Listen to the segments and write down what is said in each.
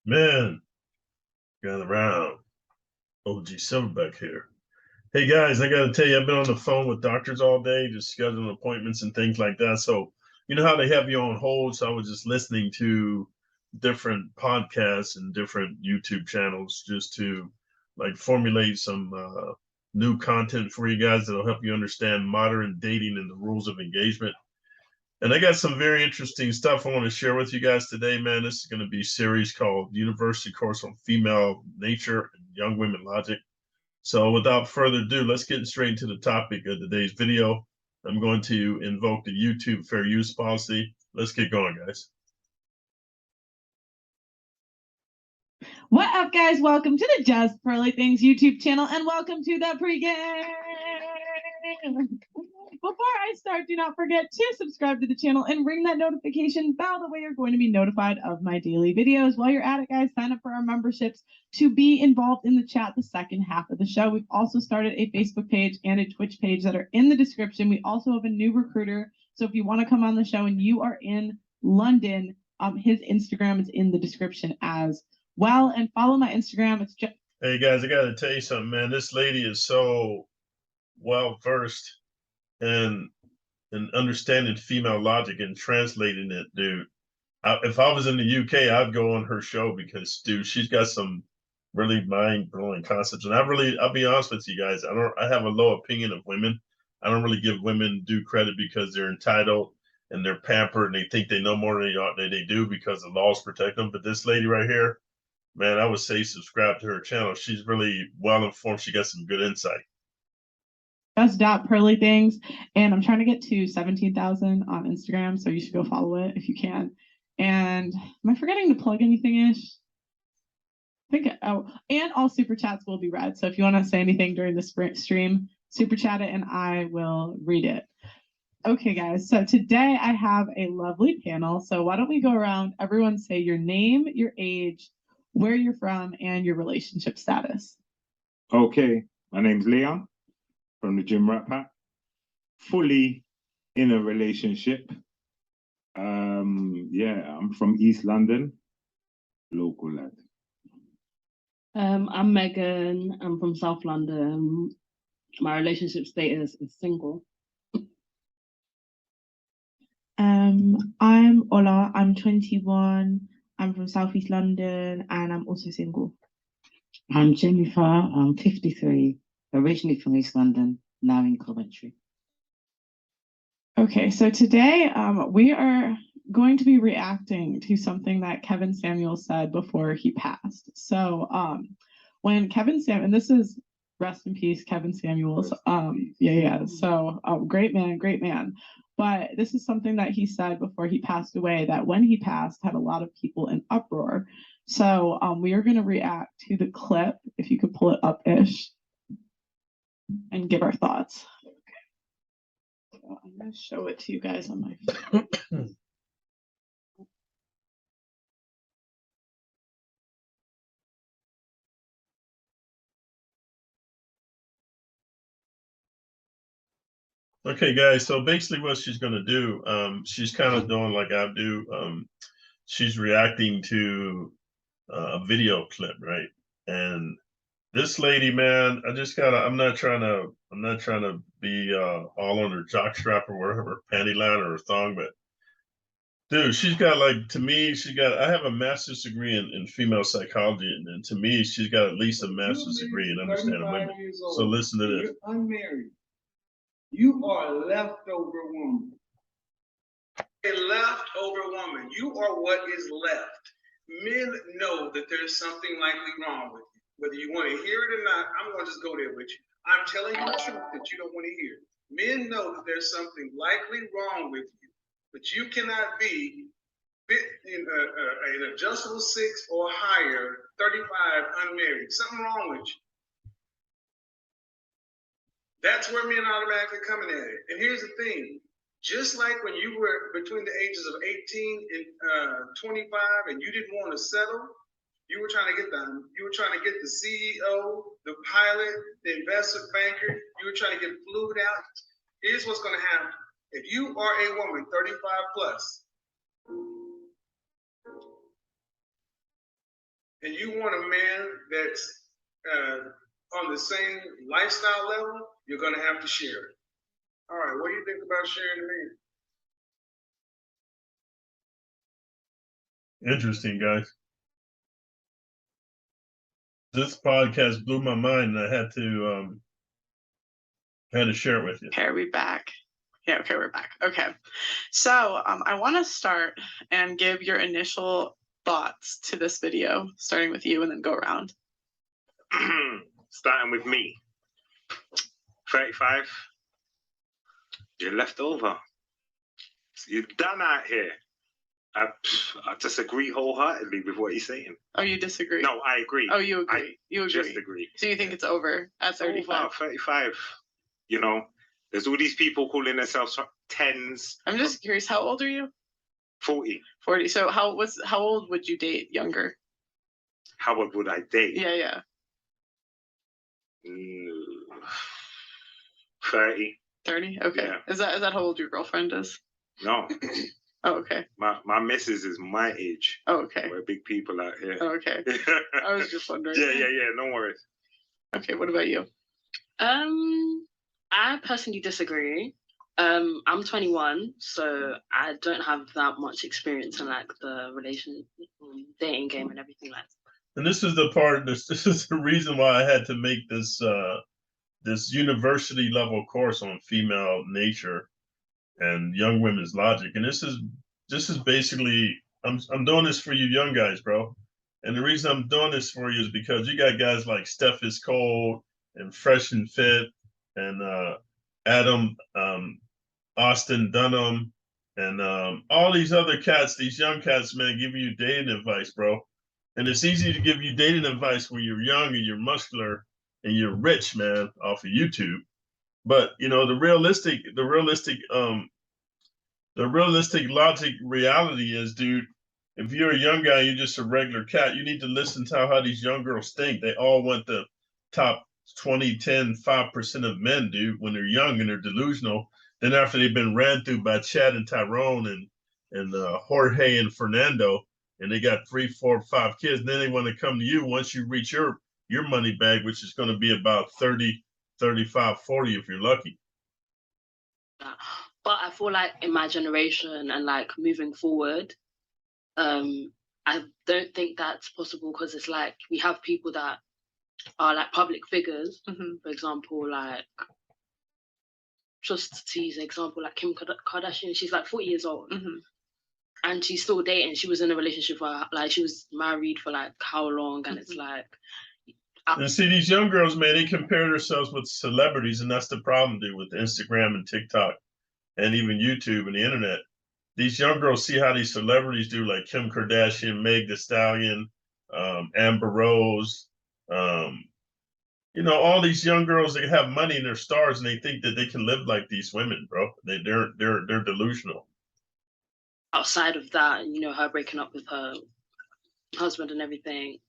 Man, got around. OG Silverback here. Hey guys, I gotta tell you, I've been on the phone with doctors all day, just scheduling appointments and things like that. So, you know how they have you on hold? So I was just listening to different podcasts and different YouTube channels just to like formulate some new content for you guys that'll help you understand modern dating and the rules of engagement. And I got some very interesting stuff I want to share with you guys today, man. This is going to be a series called University Course on Female Nature and Young Women Logic. So without further ado, let's get straight into the topic of today's video. I'm going to invoke the YouTube fair use policy. Let's get going, guys. What up, guys? Welcome to the Just Pearly Things YouTube channel, and welcome to the pregame. Before I start, do not forget to subscribe to the channel and ring that notification bell. That way you're going to be notified of my daily videos. While you're at it, guys, sign up for our memberships to be involved in the chat the second half of the show. We've also started a Facebook page and a Twitch page that are in the description. We also have a new recruiter. So if you want to come on the show and you are in London, his Instagram is in the description as well. And follow my Instagram. It's just... Hey guys, I gotta tell you something, man. This lady is so well versed in understanding female logic and translating it, dude. If I was in the UK, I'd go on her show because, dude, she's got some really mind-blowing concepts. And I'll be honest with you guys, I have a low opinion of women. I don't really give women due credit because they're entitled and they're pampered and they think they know more than they do because the laws protect them. But this lady right here, man, I would say subscribe to her channel. She's really well informed. She got some good insight. Pearly Things, and I'm trying to get to 17,000 on Instagram, so you should go follow it if you can. And am I forgetting to plug anything-ish? And all super chats will be read. So if you want to say anything during the stream, super chat it and I will read it. Okay, guys, so today I have a lovely panel. So why don't we go around, everyone say your name, your age, where you're from, and your relationship status. Okay, my name's Leon from the Gym Rat Pack. Fully in a relationship. Yeah, I'm from East London, local lad. I'm Megan. I'm from South London. My relationship status is single. I'm Ola. I'm 21. I'm from Southeast London, and I'm also single. I'm Jennifer. I'm 53. Originally from East London, now in Coventry. Okay, so today we are going to be reacting to something that Kevin Samuel said before he passed. So when Kevin Samuel, and this is rest in peace, Kevin Samuels. So great man. But this is something that he said before he passed away, that when he passed had a lot of people in uproar. So we are going to react to the clip, if you could pull it up-ish, and give our thoughts. Okay. So I'm going to show it to you guys on my phone. Okay, guys, so basically what she's going to do, she's kind of doing like I do. She's reacting to a video clip, right? And this lady, man, I'm not trying to be all on her jockstrap or whatever, panty line or her thong, but dude, she's got like, to me, I have a master's degree in female psychology, and to me, she's got at least a master's degree in understanding women. So listen to this. You're unmarried. You are a leftover woman. A leftover woman. You are what is left. Men know that there's something likely wrong with you. Whether you want to hear it or not, I'm going to just go there with you. I'm telling you the truth that you don't want to hear. Men know that there's something likely wrong with you, but you cannot be an adjustable 6 or higher, 35, unmarried. Something wrong with you. That's where men automatically coming at it. And here's the thing. Just like when you were between the ages of 18 and 25 and you didn't want to settle, you were trying to get the CEO, the pilot, the investment banker, you were trying to get flued out. Here's what's going to happen. If you are a woman 35 plus, and you want a man that's on the same lifestyle level, you're going to have to share it. All right, what do you think about sharing a man? Interesting, guys. This podcast blew my mind, and I had to share it with you. Okay, are we back? Yeah, okay, we're back. Okay. So I want to start and give your initial thoughts to this video, starting with you and then go around. Starting with me. 35. You're left over. You're done out here. I disagree wholeheartedly with what he's saying. Oh, you disagree? No, I agree. Oh, you agree. You agree. Just agree. So you think it's over at 35? Over 35. You know, there's all these people calling themselves 10s. I'm just curious, how old are you? 40. 40. So how old would you date younger? How old would I date? Yeah. 30. 30? Okay. Yeah. Is that how old your girlfriend is? No. Oh, okay. My missus is my age. Oh, okay. We're big people out here. Oh, okay. I was just wondering. Yeah. No worries. Okay, what about you? I personally disagree. I'm 21, so I don't have that much experience in like the dating game and everything like that. And this is the part. This is the reason why I had to make this this university level course on female nature and young women's logic. And this is basically I'm doing this for you young guys, bro. And the reason I'm doing this for you is because you got guys like Steph is Cold and Fresh and Fit and Adam Austin Dunham and all these other cats, these young cats, man, giving you dating advice, bro. And it's easy to give you dating advice when you're young and you're muscular and you're rich, man, off of YouTube. But you know, the realistic logic reality is, dude, if you're a young guy, you're just a regular cat, you need to listen to how these young girls think. They all want the top 20, 10, 5% of men, dude, when they're young and they're delusional. Then after they've been ran through by Chad and Tyrone and Jorge and Fernando, and they got 3, 4, 5 kids, and then they want to come to you once you reach your money bag, which is going to be about 30, 35, 40 if you're lucky. But I feel like in my generation and like moving forward, I don't think that's possible because it's like we have people that are like public figures, for example, like just to use an example, like Kim Kardashian, she's like 40 years old. And she's still dating. She was in a relationship for like she was married for like how long, and it's like. And see, these young girls, man, they compare themselves with celebrities, and that's the problem, dude, with Instagram and TikTok, and even YouTube and the internet. These young girls see how these celebrities do, like Kim Kardashian, Meg Thee Stallion, Amber Rose, you know, all these young girls that have money and they're stars, and they think that they can live like these women, bro. They're delusional. Outside of that, you know, her breaking up with her husband and everything,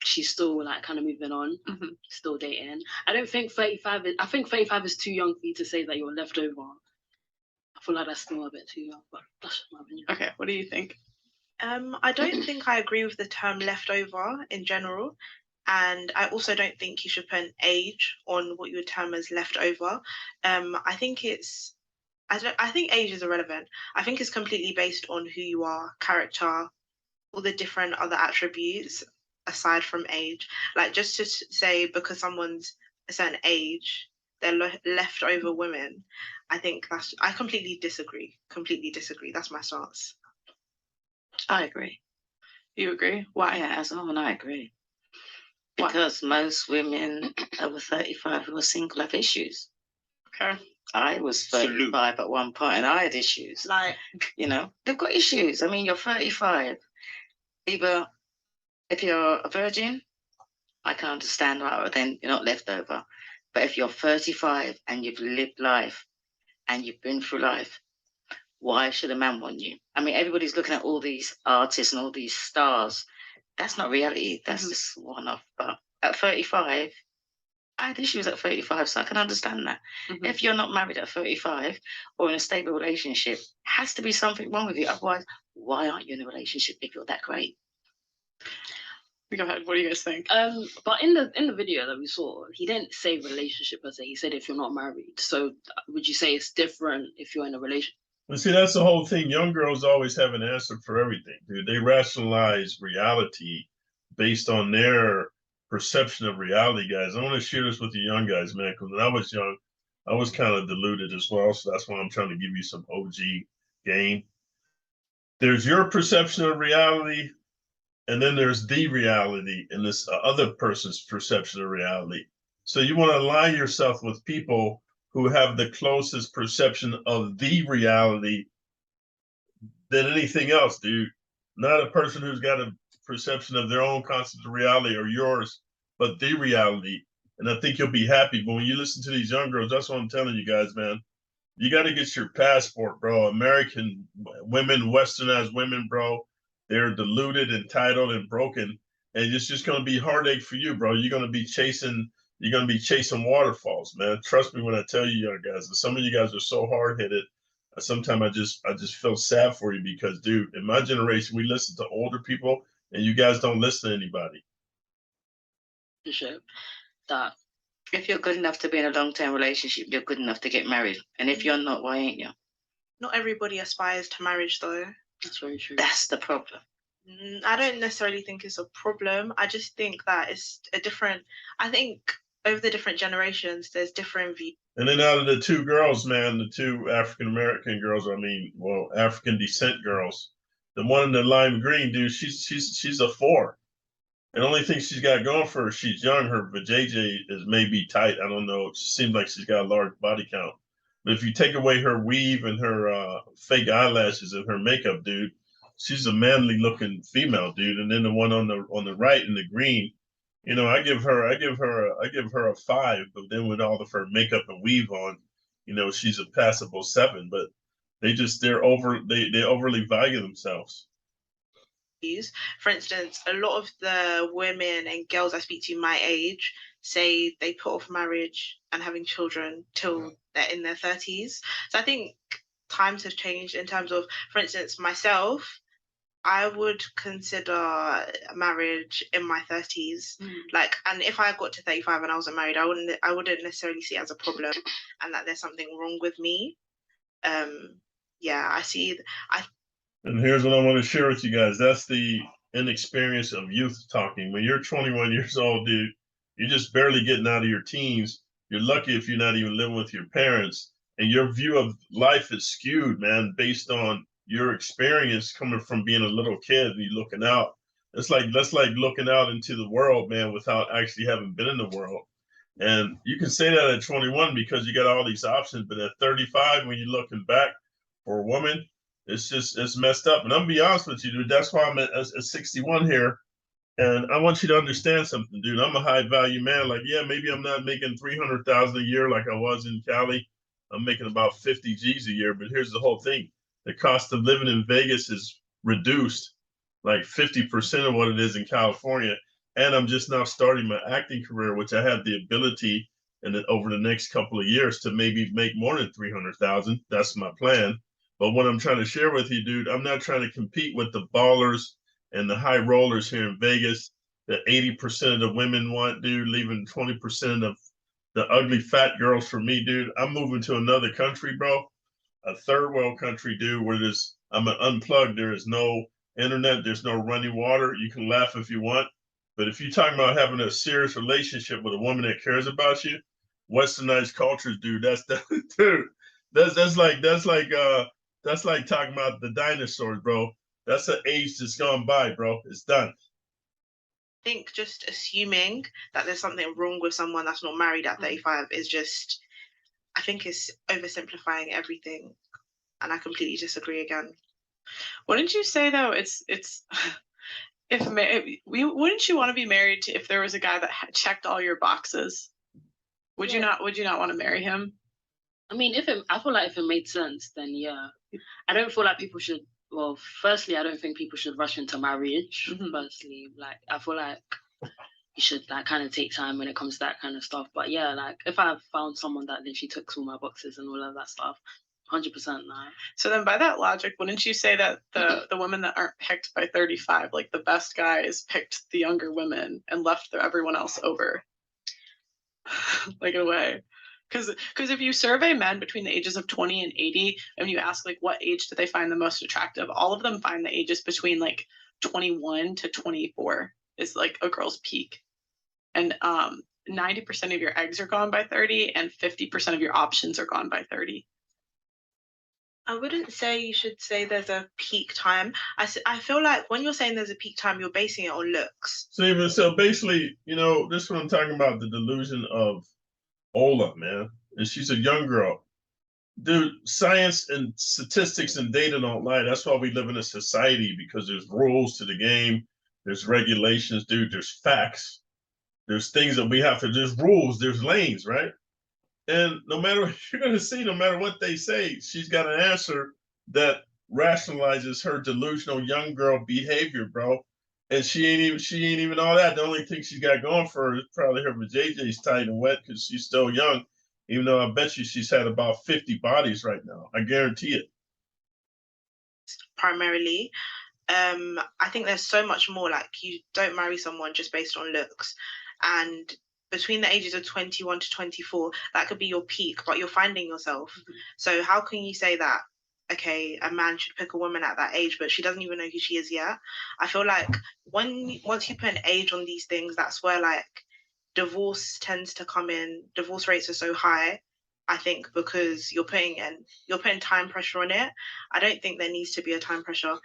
she's still like kind of moving on, still dating. I don't think 35 is, I think 35 is too young for you to say that you're left over. I feel like that's still a bit too young, but that's my opinion. Okay, what do you think? I don't think I agree with the term leftover in general. And I also don't think you should put an age on what you would term as leftover. I think age is irrelevant. I think it's completely based on who you are, character, all the different other attributes aside from age. Like just to say because someone's a certain age, they're leftover women. I completely disagree. That's my stance. I agree. You agree? Why? Yeah, as a woman, I agree. Because most women over 35 who are single have issues. Okay. I was 35 at one point and I had issues. Like, you know, they've got issues. I mean, you're 35. Either if you're a virgin, I can understand why then you're not left over. But if you're 35 and you've lived life and you've been through life, why should a man want you? I mean, everybody's looking at all these artists and all these stars. That's not reality. That's just one off. But at 35, I had issues at 35, so I can understand that. If you're not married at 35 or in a stable relationship, has to be something wrong with you. Otherwise, why aren't you in a relationship if you're that great? Go ahead. What do you guys think? But in the video that we saw, he didn't say relationship per se. He said if you're not married. So would you say it's different if you're in a relationship? Well, see, that's the whole thing. Young girls always have an answer for everything, dude. They rationalize reality based on their perception of reality, guys. I want to share this with the young guys, man, because when I was young, I was kind of deluded as well. So that's why I'm trying to give you some OG game. There's your perception of reality, and then there's the reality and this other person's perception of reality. So you want to align yourself with people who have the closest perception of the reality than anything else, dude. Not a person who's got a perception of their own concept of reality or yours, but the reality. And I think you'll be happy. But when you listen to these young girls, that's what I'm telling you guys, man. You got to get your passport, bro. American women, westernized women, bro, they're deluded, entitled, and broken. And it's just going to be heartache for you, bro. You're going to be chasing waterfalls, man. Trust me when I tell you, young guys. Some of you guys are so hard-headed. Sometimes I just feel sad for you because, dude, in my generation, we listen to older people, and you guys don't listen to anybody. That if you're good enough to be in a long-term relationship, you're good enough to get married. And if you're not, why ain't you? Not everybody aspires to marriage, though. that's very true. That's the problem. I don't necessarily think it's a problem. I just think that it's a different. I think over the different generations, there's different views. And then out of the two girls, man, the two African American girls, African descent girls, the one in the lime green, dude, she's a 4. And the only thing she's got going for her, she's young. Her vajayjay is maybe tight. I don't know. It seems like she's got a large body count. But if you take away her weave and her fake eyelashes and her makeup, dude, she's a manly looking female, dude. And then the one on the right in the green, you know, I give her a 5. But then with all of her makeup and weave on, you know, she's a passable 7. But they overly value themselves. For instance, a lot of the women and girls I speak to my age say they put off marriage and having children till they're in their 30s. So I think times have changed in terms of, for instance, myself, I would consider marriage in my 30s. And if I got to 35 and I wasn't married, I wouldn't necessarily see it as a problem and that there's something wrong with me. And here's what I want to share with you guys. That's the inexperience of youth talking. When you're 21 years old, dude, you're just barely getting out of your teens. You're lucky if you're not even living with your parents. And your view of life is skewed, man, based on your experience coming from being a little kid and you looking out. That's like looking out into the world, man, without actually having been in the world. And you can say that at 21 because you got all these options. But at 35, when you're looking back for a woman, it's messed up. And I'm gonna be honest with you, dude. That's why I'm at 61 here. And I want you to understand something, dude. I'm a high value man. Like, yeah, maybe I'm not making 300,000 a year like I was in Cali. I'm making about 50 G's a year. But here's the whole thing. The cost of living in Vegas is reduced like 50% of what it is in California. And I'm just now starting my acting career, which I have the ability over the next couple of years to maybe make more than 300,000. That's my plan. But what I'm trying to share with you, dude, I'm not trying to compete with the ballers and the high rollers here in Vegas that 80% of the women want, dude, leaving 20% of the ugly fat girls for me, dude. I'm moving to another country, bro, a third world country, dude, where I'm unplugged. There is no internet. There's no running water. You can laugh if you want. But if you're talking about having a serious relationship with a woman that cares about you, westernized cultures, dude, that's like talking about the dinosaurs, bro. That's an age that's gone by, bro. It's done. I think just assuming that there's something wrong with someone that's not married at 35 is just, I think it's oversimplifying everything. And I completely disagree again. Wouldn't you say though, wouldn't you want to be married to if there was a guy that checked all your boxes? Would you not want to marry him? I mean, I feel like if it made sense, then yeah. I don't feel like people should. Well, firstly, I don't think people should rush into marriage. Firstly, like I feel like you should like kind of take time when it comes to that kind of stuff. But yeah, like if I found someone that literally ticks all my boxes and all of that stuff, 100% no. So then by that logic, wouldn't you say that the women that aren't picked by 35, like the best guys picked the younger women and left everyone else over? Like in a way. Because if you survey men between the ages of 20 and 80, and you ask like what age do they find the most attractive, all of them find the ages between like 21 to 24 is like a girl's peak. And 90% of your eggs are gone by 30, and 50% of your options are gone by 30. I wouldn't say you should say there's a peak time. I feel like when you're saying there's a peak time, you're basing it on looks. So basically, you know, this is what I'm talking about, the delusion of Ola, man. And she's a young girl. Dude, science and statistics and data don't lie. That's why we live in a society, because there's rules to the game. There's regulations, dude. There's facts. There's things that we have to, there's rules, there's lanes, right? And no matter what you're going to see, no matter what they say, she's got an answer that rationalizes her delusional young girl behavior, bro. And she ain't even all that. The only thing she's got going for her is probably her vajayjay's tight and wet because she's still young. Even though I bet you she's had about 50 bodies right now. I guarantee it. Primarily, I think there's so much more. Like, you don't marry someone just based on looks. And between the ages of 21 to 24, that could be your peak, but you're finding yourself. So how can you say that, okay, a man should pick a woman at that age, but she doesn't even know who she is yet? I feel like once you put an age on these things, that's where like divorce tends to come in. Divorce rates are so high, I think, because you're putting time pressure on it. I don't think there needs to be a time pressure.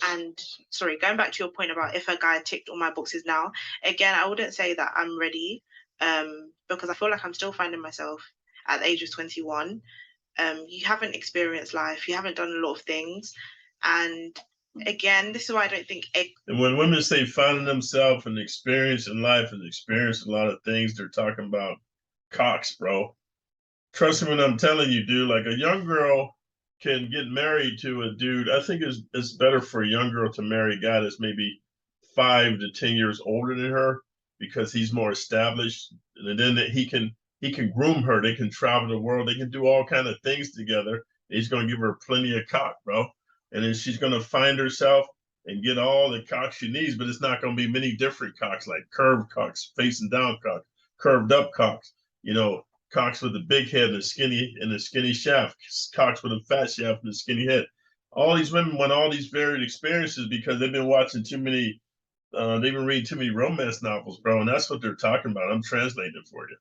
And sorry, going back to your point about if a guy ticked all my boxes now, again, I wouldn't say that I'm ready, because I feel like I'm still finding myself at the age of 21. You haven't experienced life, you haven't done a lot of things, and again, this is why I don't think. And when women say finding themselves and experiencing life and experiencing a lot of things, they're talking about cocks, bro. Trust me when I'm telling you, dude. Like, a young girl can get married to a dude. I think it's better for a young girl to marry a guy that's maybe 5 to 10 years older than her, because he's more established, and then he can groom her. They can travel the world. They can do all kind of things together. He's gonna give her plenty of cock, bro. And then she's gonna find herself and get all the cocks she needs, but it's not gonna be many different cocks, like curved cocks, facing down cocks, curved up cocks, you know, cocks with a big head and a skinny shaft, cocks with a fat shaft and a skinny head. All these women want all these varied experiences because they've been watching too many, they've been reading too many romance novels, bro, and that's what they're talking about. I'm translating it for you.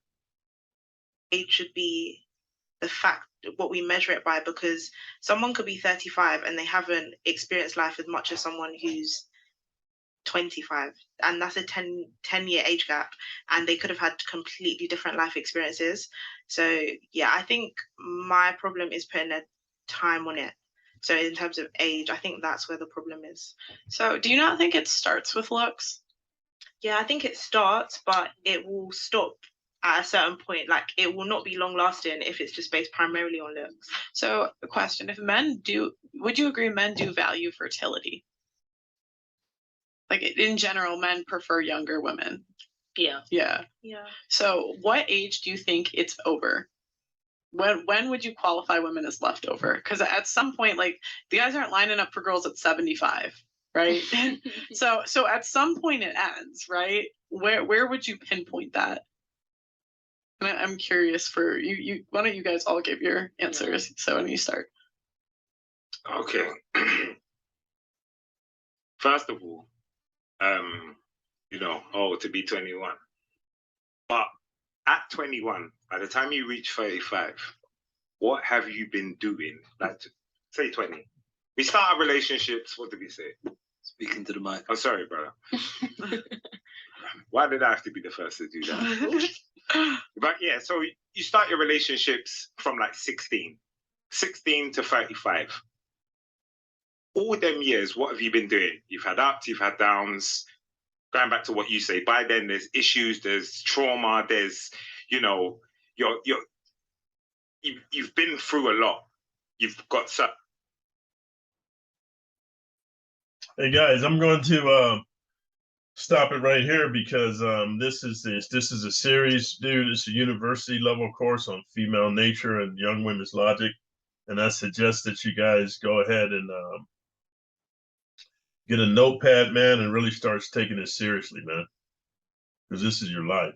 Age should be the fact, what we measure it by, because someone could be 35 and they haven't experienced life as much as someone who's 25, and that's a 10-year age gap, and they could have had completely different life experiences. So yeah, I think my problem is putting a time on it. So in terms of age, I think that's where the problem is. So do you not think it starts with looks? Yeah, I think it starts, but it will stop at a certain point. Like, it will not be long lasting if it's just based primarily on looks. So the question, would you agree men do value fertility? Like, in general, men prefer younger women. Yeah. Yeah. Yeah. So what age do you think it's over? When would you qualify women as leftover? Because at some point, like, the guys aren't lining up for girls at 75, right? so at some point it ends, right? Where would you pinpoint that? And I'm curious for you. Why don't you guys all give your answers? So when you start. Okay. First of all, to be 21. But at 21, by the time you reach 35, what have you been doing? Like, say 20. We start our relationships, what did we say? Speaking to the mic. Oh, sorry, brother. Why did I have to be the first to do that? But yeah, so you start your relationships from like 16 to 35. All them years, what have you been doing? You've had ups, you've had downs. Going back to what you say, by then there's issues, there's trauma, there's, you've been through a lot. You've got some. Hey guys, I'm going to stop it right here because this is a series, dude. It's a university level course on female nature and young women's logic. And I suggest that you guys go ahead and get a notepad, man, and really start taking it seriously, man, because this is your life.